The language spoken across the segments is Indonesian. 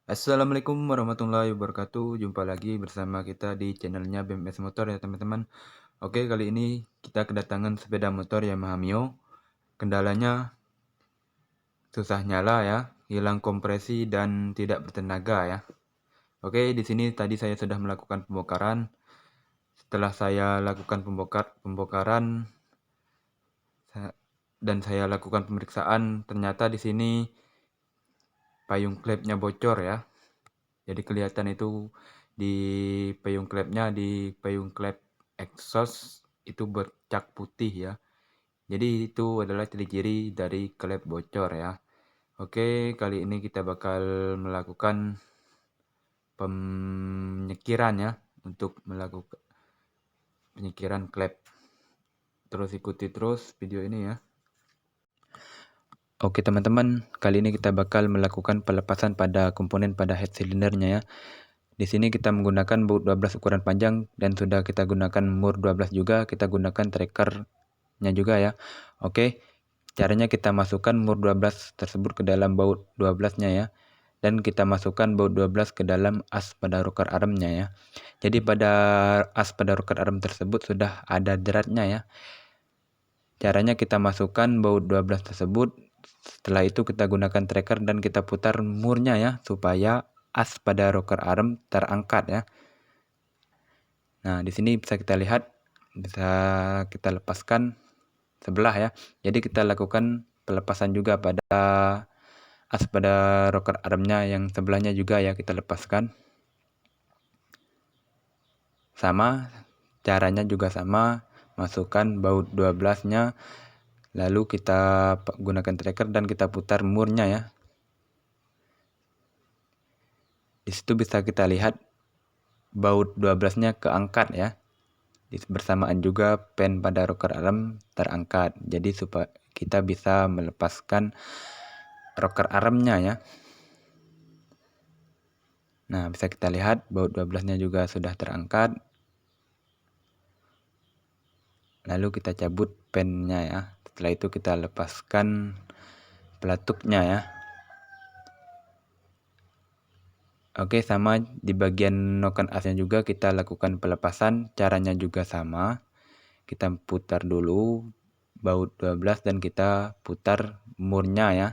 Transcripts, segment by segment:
Assalamualaikum warahmatullahi wabarakatuh. Jumpa lagi bersama kita di channelnya BMS Motor ya teman-teman. Oke, kali ini kita kedatangan sepeda motor Yamaha Mio. Kendalanya susah nyala ya, hilang kompresi dan tidak bertenaga ya. Oke, di sini tadi saya sudah melakukan pembongkaran. Setelah saya lakukan pembongkaran dan saya lakukan pemeriksaan, ternyata di sini payung klepnya bocor ya. Jadi kelihatan itu di payung klep exhaust itu bercak putih ya. Jadi itu adalah ciri-ciri dari klep bocor ya. Oke, kali ini kita bakal melakukan penyekiran ya untuk melakukan penyekiran klep. Terus ikuti terus video ini ya. Oke teman-teman, kali ini kita bakal melakukan pelepasan pada komponen pada head silindernya ya. Di sini kita menggunakan baut 12 ukuran panjang dan sudah kita gunakan mur 12 juga, kita gunakan trackernya juga ya. Oke, caranya kita masukkan mur 12 tersebut ke dalam baut 12-nya ya. Dan kita masukkan baut 12 ke dalam as pada rocker armnya ya. Jadi pada as pada rocker arm tersebut sudah ada jeratnya ya. Caranya kita masukkan baut 12 tersebut. Setelah itu kita gunakan tracker dan kita putar murnya ya supaya as pada rocker arm terangkat ya. Nah, di sini bisa kita lihat, bisa kita lepaskan sebelah ya. Jadi kita lakukan pelepasan juga pada as pada rocker armnya yang sebelahnya juga ya, kita lepaskan. Sama, caranya juga sama, masukkan baut 12-nya, lalu kita gunakan tracker dan kita putar murnya ya. Di situ bisa kita lihat baut 12-nya keangkat ya. Bersamaan juga pen pada rocker arm terangkat. Jadi supaya kita bisa melepaskan rocker armnya ya. Nah, bisa kita lihat baut 12-nya juga sudah terangkat. Lalu kita cabut pennya ya. Setelah itu kita lepaskan pelatuknya ya. Oke, sama di bagian noken asnya juga kita lakukan pelepasan, caranya juga sama. Kita putar dulu baut 12 dan kita putar murnya ya.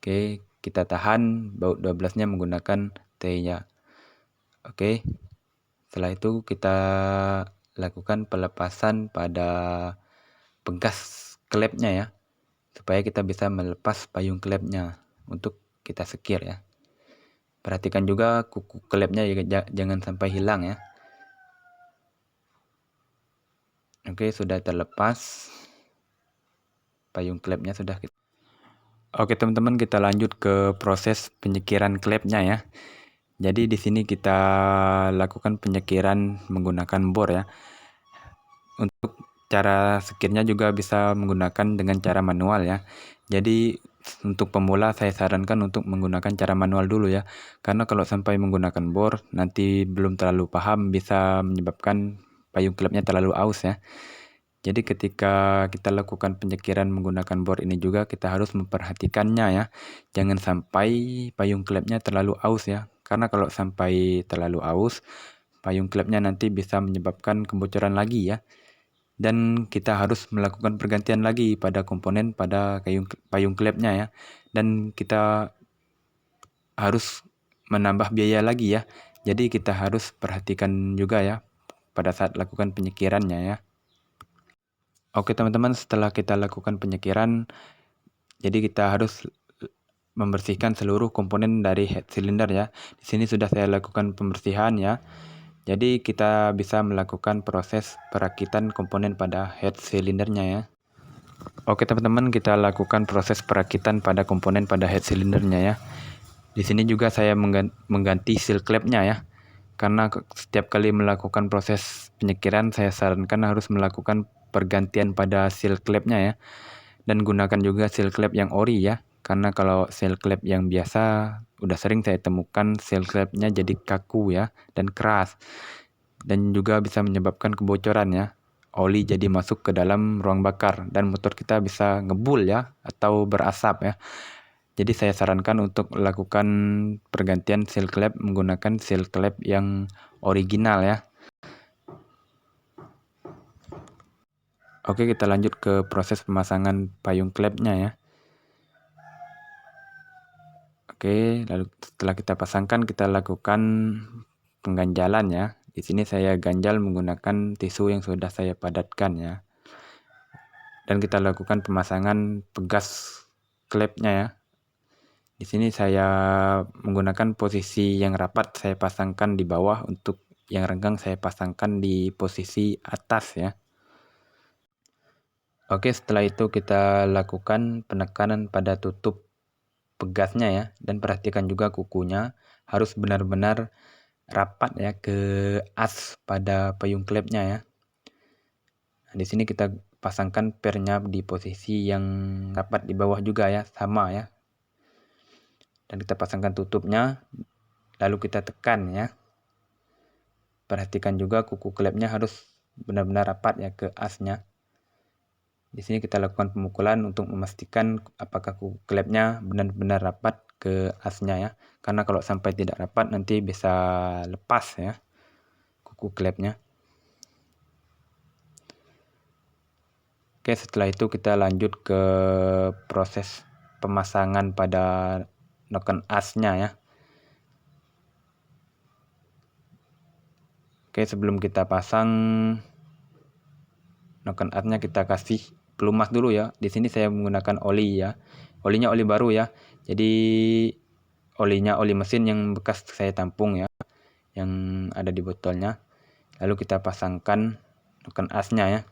Oke, kita tahan baut 12-nya menggunakan T-nya. Oke, setelah itu kita lakukan pelepasan pada pegas klepnya ya, supaya kita bisa melepas payung klepnya untuk kita sekir ya. Perhatikan juga kuku klepnya jangan sampai hilang ya. Oke, sudah terlepas payung klepnya sudah kita. Oke teman-teman, kita lanjut ke proses penyekiran klepnya ya. Jadi di sini kita lakukan penyekiran menggunakan bor ya. Untuk cara sekirnya juga bisa menggunakan dengan cara manual ya. Jadi untuk pemula saya sarankan untuk menggunakan cara manual dulu ya. Karena kalau sampai menggunakan bor nanti belum terlalu paham bisa menyebabkan payung klepnya terlalu aus ya. Jadi ketika kita lakukan penyekiran menggunakan bor ini juga kita harus memperhatikannya ya. Jangan sampai payung klepnya terlalu aus ya. Karena kalau sampai terlalu aus, payung klepnya nanti bisa menyebabkan kebocoran lagi ya. Dan kita harus melakukan pergantian lagi pada komponen pada payung klepnya ya. Dan kita harus menambah biaya lagi ya. Jadi kita harus perhatikan juga ya pada saat lakukan penyekirannya ya. Oke teman-teman, setelah kita lakukan penyekiran, jadi kita harus membersihkan seluruh komponen dari head cylinder ya. Di sini sudah saya lakukan pembersihan ya. Jadi kita bisa melakukan proses perakitan komponen pada head cylindernya ya. Oke teman-teman, kita lakukan proses perakitan pada komponen pada head cylindernya ya. Di sini juga saya mengganti seal clamp-nya ya. Karena setiap kali melakukan proses penyekiran saya sarankan harus melakukan pergantian pada seal clamp-nya ya. Dan gunakan juga seal clamp yang ori ya. Karena kalau seal clamp yang biasa udah sering saya temukan seal clamp-nya jadi kaku ya dan keras. Dan juga bisa menyebabkan kebocoran ya. Oli jadi masuk ke dalam ruang bakar dan motor kita bisa ngebul ya atau berasap ya. Jadi saya sarankan untuk lakukan pergantian seal clamp menggunakan seal clamp yang original ya. Oke, kita lanjut ke proses pemasangan payung clampnya ya. Oke, lalu setelah kita pasangkan, kita lakukan pengganjalan ya. Di sini saya ganjal menggunakan tisu yang sudah saya padatkan ya. Dan kita lakukan pemasangan pegas klepnya ya. Di sini saya menggunakan posisi yang rapat, saya pasangkan di bawah, untuk yang renggang saya pasangkan di posisi atas ya. Oke, setelah itu kita lakukan penekanan pada tutup pegasnya ya, dan perhatikan juga kukunya harus benar-benar rapat ya ke as pada payung klepnya ya. Nah, di sini kita pasangkan pernya di posisi yang rapat di bawah juga ya, sama ya. Dan kita pasangkan tutupnya, lalu kita tekan ya. Perhatikan juga kuku klepnya harus benar-benar rapat ya ke asnya. Di sini kita lakukan pemukulan untuk memastikan apakah kuku klepnya benar-benar rapat ke asnya ya. Karena kalau sampai tidak rapat nanti bisa lepas ya kuku klepnya. Oke, setelah itu kita lanjut ke proses pemasangan pada noken asnya ya. Oke, sebelum kita pasang noken asnya, kita kasih pelumas dulu ya. Di sini saya menggunakan oli ya. Olinya oli baru ya. Jadi olinya oli mesin yang bekas saya tampung ya, yang ada di botolnya. Lalu kita pasangkan noken asnya ya.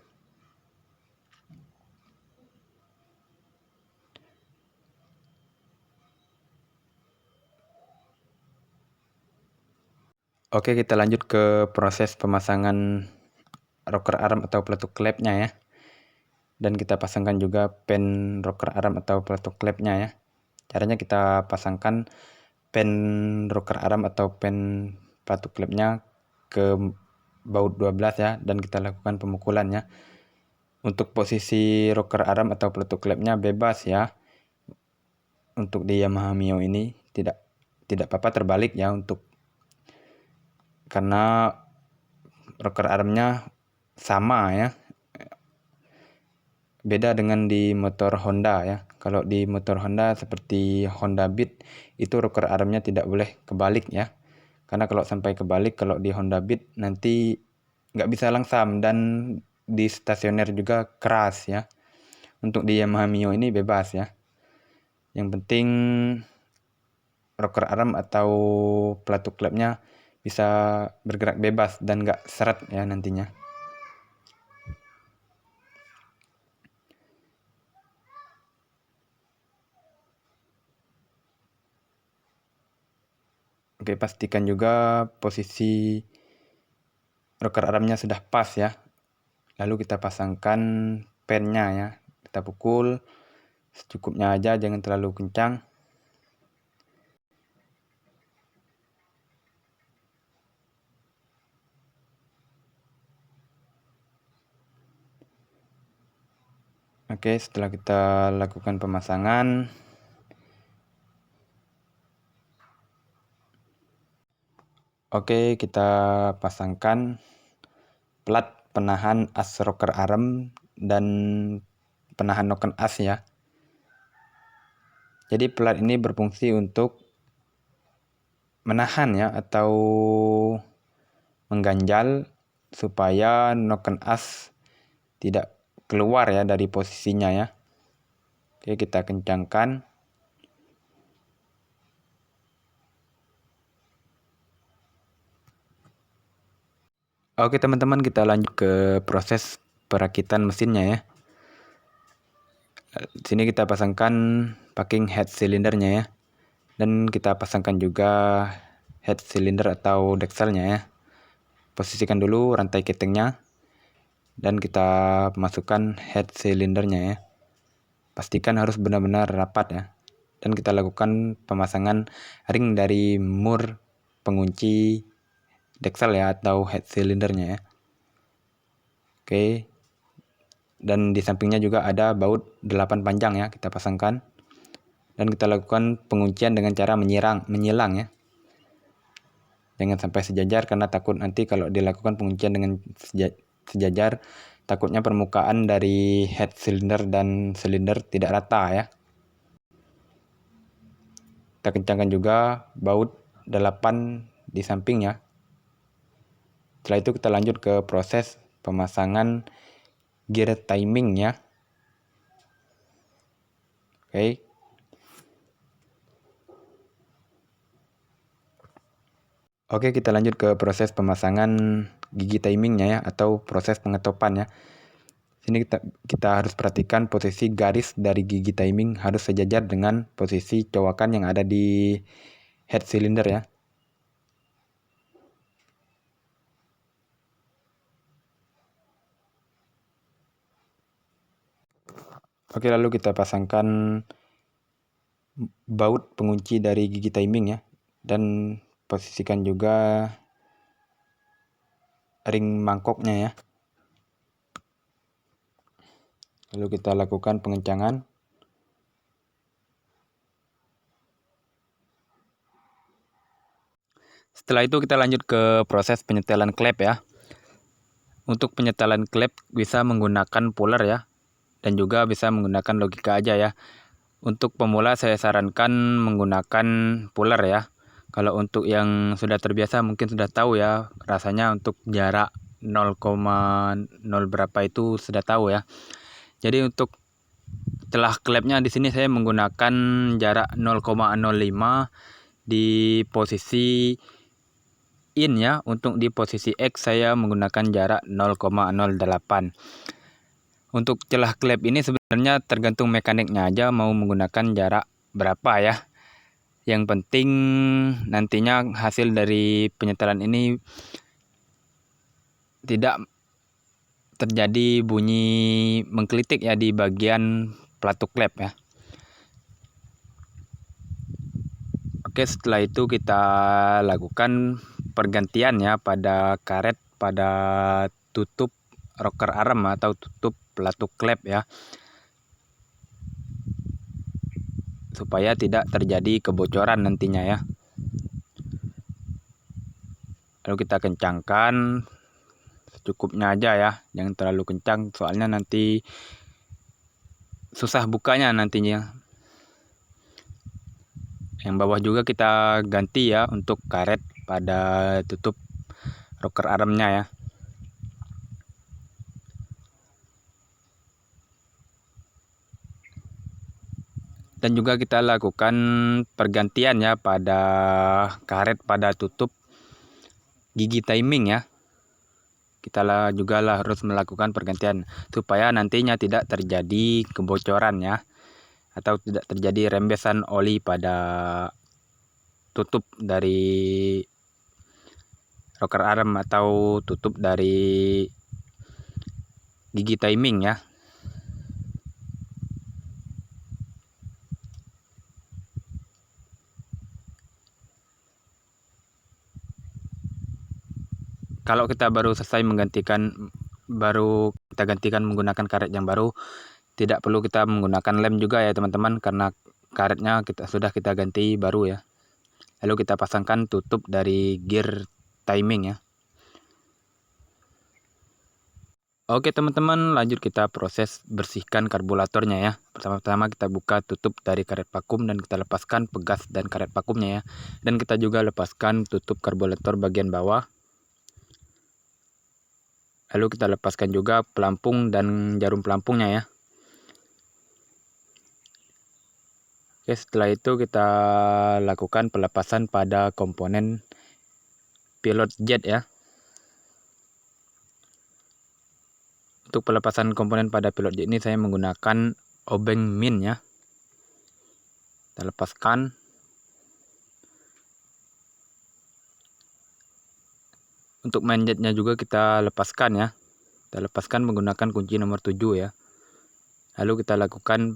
Oke, kita lanjut ke proses pemasangan rocker arm atau peletuk klepnya ya. Dan kita pasangkan juga pen rocker arm atau peletuk klepnya ya. Caranya kita pasangkan pen rocker arm atau pen peletuk klepnya ke baut 12 ya, dan kita lakukan pemukulannya. Untuk posisi rocker arm atau peletuk klepnya bebas ya. Untuk di Yamaha Mio ini tidak apa-apa terbalik ya, untuk karena rocker armnya sama ya, beda dengan di motor Honda ya. Kalau di motor Honda seperti Honda Beat itu rocker armnya tidak boleh kebalik ya, karena kalau sampai kebalik, kalau di Honda Beat nanti nggak bisa langsam dan di stasioner juga keras ya. Untuk di Yamaha Mio ini bebas ya, yang penting rocker arm atau peletuk klepnya bisa bergerak bebas dan nggak seret ya nantinya. Oke, pastikan juga posisi rocker armnya sudah pas ya. Lalu kita pasangkan pennya ya. Kita pukul secukupnya aja, jangan terlalu kencang. Oke, setelah kita lakukan pemasangan, oke, kita pasangkan plat penahan as rocker arm dan penahan noken as ya. Jadi plat ini berfungsi untuk menahan ya atau mengganjal supaya noken as tidak keluar ya dari posisinya ya. Oke, kita kencangkan. Oke teman-teman, kita lanjut ke proses perakitan mesinnya ya. Di sini kita pasangkan packing head silindernya ya, dan kita pasangkan juga head cylinder atau dekselnya ya. Posisikan dulu rantai ketingnya dan kita masukkan head silindernya ya. Pastikan harus benar-benar rapat ya. Dan kita lakukan pemasangan ring dari mur pengunci deksel ya atau head silindernya ya. Oke. Dan di sampingnya juga ada baut 8 panjang ya, kita pasangkan. Dan kita lakukan penguncian dengan cara menyilang ya. Jangan sampai sejajar karena takut nanti kalau dilakukan penguncian dengan sejajar, takutnya permukaan dari head cylinder dan silinder tidak rata ya. Kita kencangkan juga baut 8 di sampingnya. Setelah itu kita lanjut ke proses pemasangan gear timing ya. Oke. Oke, kita lanjut ke proses pemasangan gigi timingnya ya, atau proses pengetopan ya. Sini kita harus perhatikan posisi garis dari gigi timing harus sejajar dengan posisi cowakan yang ada di head cylinder ya. Oke, lalu kita pasangkan baut pengunci dari gigi timing ya, dan posisikan juga ring mangkoknya ya. Lalu kita lakukan pengencangan. Setelah itu kita lanjut ke proses penyetelan klep ya. Untuk penyetelan klep bisa menggunakan puller ya, dan juga bisa menggunakan logika aja ya. Untuk pemula saya sarankan menggunakan puller ya. Kalau untuk yang sudah terbiasa mungkin sudah tahu ya, rasanya untuk jarak 0,0 berapa itu sudah tahu ya. Jadi untuk celah klepnya di sini saya menggunakan jarak 0,05 di posisi in ya. Untuk di posisi X saya menggunakan jarak 0,08. Untuk celah klep ini sebenarnya tergantung mekaniknya aja mau menggunakan jarak berapa ya. Yang penting nantinya hasil dari penyetelan ini tidak terjadi bunyi mengkelitik ya di bagian pelatuk klep ya. Oke, setelah itu kita lakukan pergantian ya pada karet pada tutup rocker arm atau tutup pelatuk klep ya, supaya tidak terjadi kebocoran nantinya ya. Lalu kita kencangkan secukupnya aja ya, jangan terlalu kencang soalnya nanti susah bukanya nantinya. Yang bawah juga kita ganti ya untuk karet pada tutup rocker armnya ya. Dan juga kita lakukan pergantian ya pada karet pada tutup gigi timing ya. Kita juga harus melakukan pergantian supaya nantinya tidak terjadi kebocoran ya, atau tidak terjadi rembesan oli pada tutup dari rocker arm atau tutup dari gigi timing ya. Kalau kita baru selesai baru kita gantikan menggunakan karet yang baru, tidak perlu kita menggunakan lem juga ya teman-teman, karena karetnya sudah kita ganti baru ya. Lalu kita pasangkan tutup dari gear timing ya. Oke teman-teman, lanjut kita proses bersihkan karburatornya ya. Pertama-tama kita buka tutup dari karet vakum dan kita lepaskan pegas dan karet vakumnya ya. Dan kita juga lepaskan tutup karburator bagian bawah. Lalu kita lepaskan juga pelampung dan jarum pelampungnya ya. Oke, setelah itu kita lakukan pelepasan pada komponen pilot jet ya. Untuk pelepasan komponen pada pilot jet ini saya menggunakan obeng min ya. Kita lepaskan. Untuk main jetnya juga kita lepaskan ya. Kita lepaskan menggunakan kunci nomor 7 ya. Lalu kita lakukan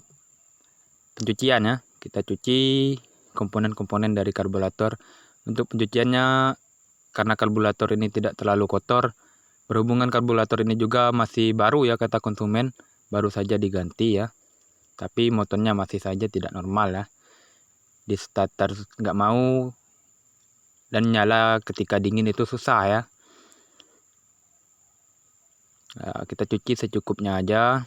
pencucian ya. Kita cuci komponen-komponen dari karburator. Untuk pencuciannya, karena karburator ini tidak terlalu kotor, berhubungan karburator ini juga masih baru ya kata konsumen, baru saja diganti ya. Tapi motornya masih saja tidak normal ya. di starter nggak mau, dan nyala ketika dingin itu susah ya. Kita cuci secukupnya aja.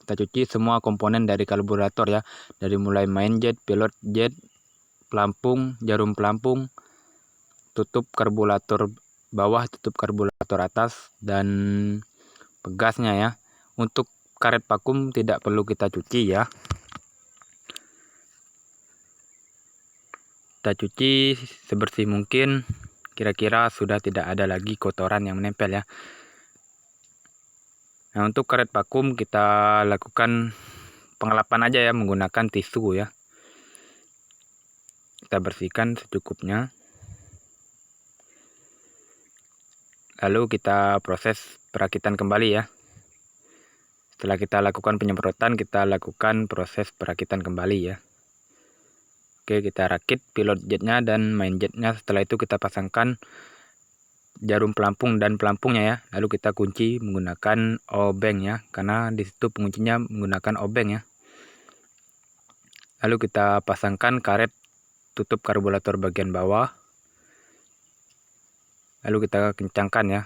Kita cuci semua komponen dari karburator ya, dari mulai main jet, pilot jet, pelampung, jarum pelampung, tutup karburator bawah, tutup karburator atas, dan pegasnya ya. Untuk karet vakum tidak perlu kita cuci ya. Kita cuci sebersih mungkin, kira-kira sudah tidak ada lagi kotoran yang menempel ya. Nah, untuk karet vakum kita lakukan pengelapan aja ya menggunakan tisu ya. Kita bersihkan secukupnya. Lalu kita proses perakitan kembali ya. Setelah kita lakukan penyemprotan, kita lakukan proses perakitan kembali ya. Oke, kita rakit pilot jetnya dan main jetnya. Setelah itu kita pasangkan jarum pelampung dan pelampungnya ya. Lalu kita kunci menggunakan obeng ya, karena di situ penguncinya menggunakan obeng ya. Lalu kita pasangkan karet tutup karburator bagian bawah. Lalu kita kencangkan ya.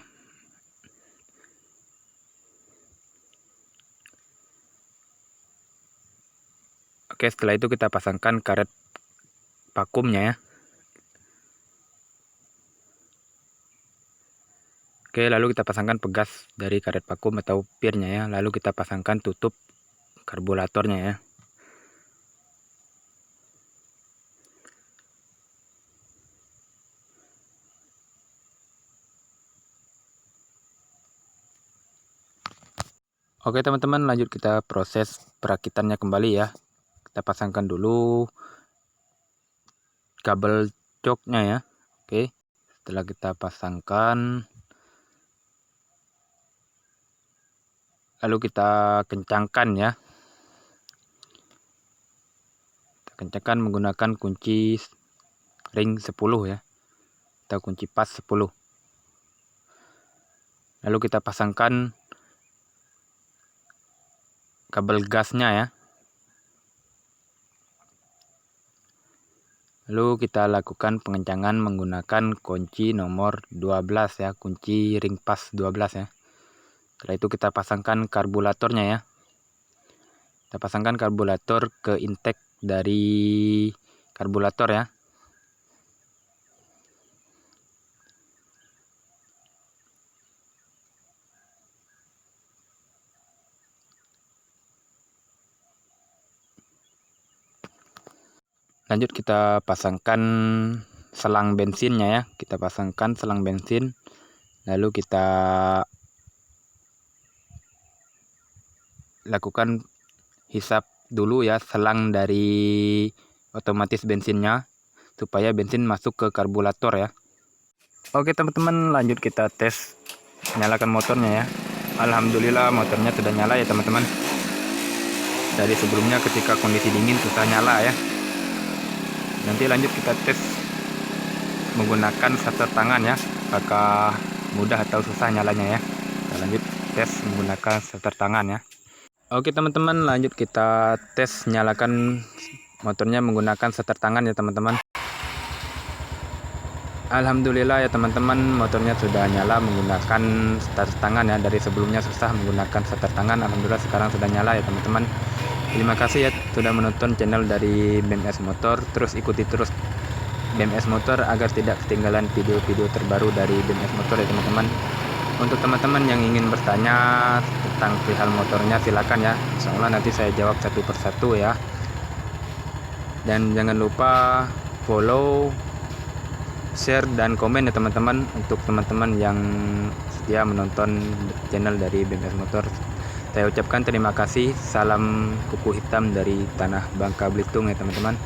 Oke, setelah itu kita pasangkan karet vakumnya ya. Oke, lalu kita pasangkan pegas dari karet vakum atau pirnya ya. Lalu kita pasangkan tutup karburatornya ya. Oke teman-teman, lanjut kita proses perakitannya kembali ya. Kita pasangkan dulu kabel joknya ya. Oke, setelah kita pasangkan, lalu kita kencangkan ya. Kita kencangkan menggunakan kunci ring 10 ya, atau kunci pas 10. Lalu kita pasangkan kabel gasnya ya. Lalu kita lakukan pengencangan menggunakan kunci nomor 12 ya, kunci ring pas 12 ya. Setelah itu kita pasangkan karburatornya ya. Kita pasangkan karburator ke intake dari karburator ya. Lanjut kita pasangkan selang bensinnya ya. Kita pasangkan selang bensin. Lalu kita lakukan hisap dulu ya selang dari otomatis bensinnya, supaya bensin masuk ke karburator ya. Oke teman-teman, lanjut kita tes nyalakan motornya ya. Alhamdulillah motornya sudah nyala ya teman-teman. Dari sebelumnya ketika kondisi dingin susah nyala ya. Nanti lanjut kita tes menggunakan starter tangan ya, apakah mudah atau susah nyalanya ya. Kita lanjut tes menggunakan starter tangan ya. Oke teman-teman, lanjut kita tes nyalakan motornya menggunakan starter tangan ya teman-teman. Alhamdulillah ya teman-teman, motornya sudah nyala menggunakan starter tangan ya. Dari sebelumnya susah menggunakan starter tangan, alhamdulillah sekarang sudah nyala ya teman-teman. Terima kasih ya sudah menonton channel dari BMS Motor. Terus ikuti terus BMS Motor agar tidak ketinggalan video-video terbaru dari BMS Motor ya teman-teman. Untuk teman-teman yang ingin bertanya tentang perihal motornya silakan ya. Insyaallah nanti saya jawab satu persatu ya. Dan jangan lupa follow, share, dan komen ya teman-teman. Untuk teman-teman yang setia menonton channel dari BMS Motor, saya ucapkan terima kasih. Salam kuku hitam dari tanah Bangka Belitung ya teman-teman.